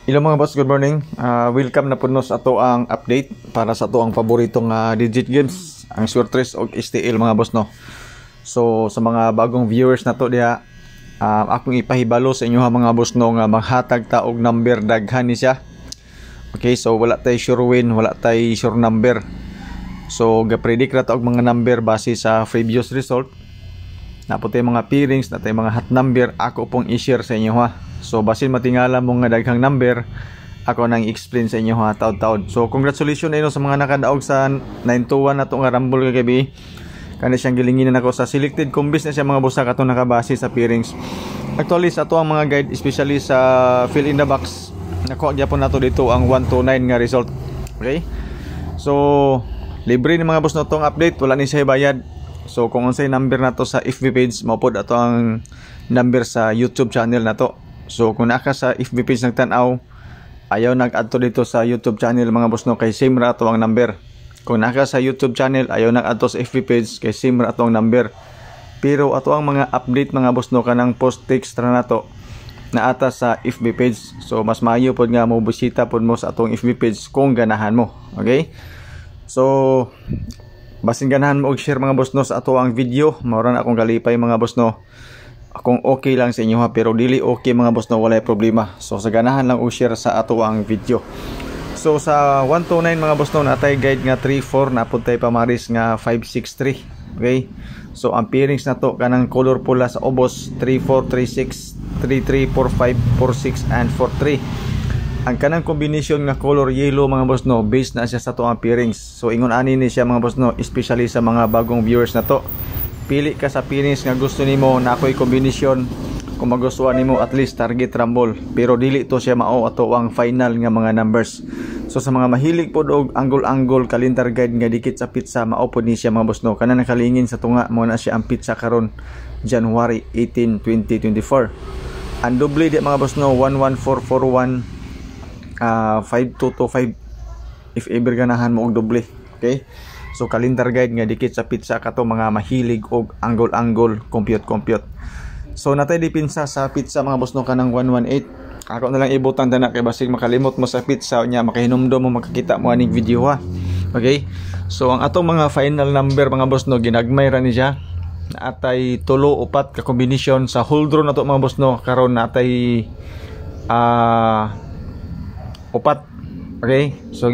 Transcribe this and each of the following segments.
Hello mga boss, good morning. Welcome na po sa ato ang update para sa ato ang paboritong digit games, ang Swordtress o STL mga boss no. So sa mga bagong viewers na to diha, akong ipahibalo sa inyo mga boss no nga maghatag ta og number daghan ni siya. Okay, so wala tay sure win, wala tay sure number. So ga-predict ra ta og mga number base sa previous result. Napo tay mga pairings, na tay mga hot number ako pong i-share sa inyo ha. So basin matingala mo nga daghang number, ako nang explain sa inyo ha taud-taud. So congratulations na sa mga nakadaog sa 921 na nga Rumble kagabi. Kani siyang gilinginan ako sa selected combis na siya mga boss katong nakabase sa pairings. Actually sa ato ang mga guide, especially sa fill in the box, nako gyapon nato dito ang 129 nga result. Okay? So libre ni mga boss na tong update, wala ni siya bayad. So kung unsay number na to sa FB page, maupod ato ang number sa YouTube channel na to. So kung naka sa FB page nagtanaw, ayaw nag-add to dito sa YouTube channel mga boss no, kay same ra ato ang number. Kung naka sa YouTube channel, ayaw nag-add to sa FB page, kay same ra ato ang number. Pero ato ang mga update mga boss no, kanang post text ra na to na ata sa FB page. So mas maayo pod nga mo bisita pod mo sa atong FB page kung ganahan mo. Okay? So basin ganahan mo og share mga boss no sa ato ang video, mao ra akong kalipay mga boss no. Akong okay lang sa inyo ha, pero dili okay mga boss no, wala problema. So sa ganahan lang o-share sa ato ang video. So sa 129 mga boss no, natay guide nga 34, napuntay pamaris nga 563. Okay? So ang pairings na to kanang color pula sa obos 3436, 3345, 46 and 43. Ang kanang combination nga color yellow mga boss no, based na siya sa to ang pairings. So ingon ani ni siya mga boss no, especially sa mga bagong viewers na to. Pili ka sa pairings nga gusto nimo na ako'y kombinasyon. Kung magustuhan nimo at least target rumble, pero dili to siya mao ato ang final nga mga numbers. So sa mga mahilig pod og angle calendar guide nga dikit sa pizza, mao pod ni siya mga boss no. Kana nakalingin sa tunga mo na siya ang pizza karon January 18, 2024. Ang doble di mga boss no, 11441 5225 if ever ganahan mo og doble. Okay? So calendar guide nga dikit sa pizza kato mga mahilig og angle compute. So natay dipinsa sa pizza mga boss no kanang 118. Ako na lang ibutan dana kay basig makalimot mo sa pizza nya makahinumdom mo makakita mo aning video ha. Okay? So ang atong mga final number mga boss no, ginagmay ra ni siya. Natay 3 4 ka combination sa whole draw nato mga boss no, karon natay 4. Okay, so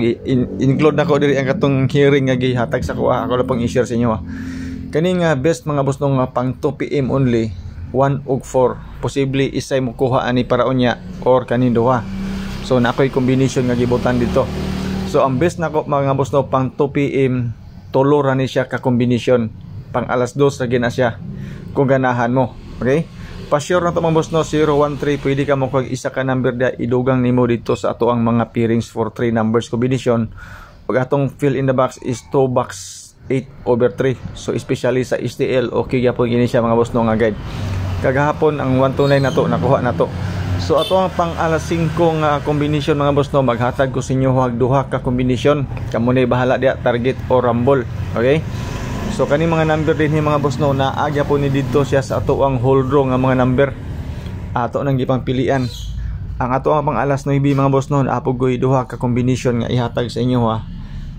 include na ko diri ang katong hearing nga gihatag sa kuha. Ako lang pang i-share sa inyo. Kani nga best mga boss no nga pang 2 PM only, 1 ug 4. Posible isay mo kuha ani para unya or kanin duha. So na ako'y combination nga gibutan dito. So ang best nako mga boss no pang 2 PM, tulo ra ni siya ka combination. Pang alas 2 ra gina siya kung ganahan mo. Okay? Pa-sure na to mga boss no, 013, pwede ka mo kag isa ka number da idugang nimo dito sa ato ang mga pairings for 3 numbers combination. Pag atong fill in the box is 2 box 8/3. So especially sa STL, okay gyapon gini siya mga boss no nga guide. Kagahapon ang 129 na to nakuha na to. So ato ang pang alas 5 nga combination mga boss no, maghatag ko sa inyo og duha ka combination. Kamo na bahala dia target o rumble. Okay? So kani mga number din ni mga boss no, naagya po ni dito siya sa ato ang whole draw nga mga number. Ato nang gipang pilian. Ang ato ang pang alas 9 mga boss no, apogoy duha ka combination nga ihatag sa inyo ha.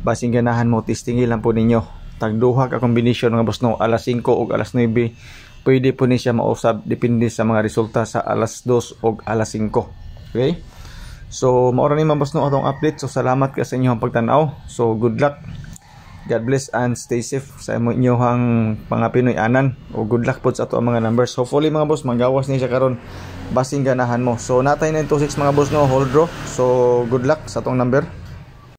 Basing ganahan mo testingin lang po ninyo. Tag duha ka combination mga boss no, alas 5 ug alas 9. Pwede po ni siya mausab depende sa mga resulta sa alas 2 ug alas 5. Okay? So mao ra ni mga boss no atong update. So salamat ka sa inyong pagtan-aw. So good luck. God bless and stay safe sa inyong mga Pinoy anan, o good luck po sa ato ang mga numbers. Hopefully mga boss magawas ni siya karon basing ganahan mo. So natay 926 mga boss no, hold draw. So good luck sa atong number.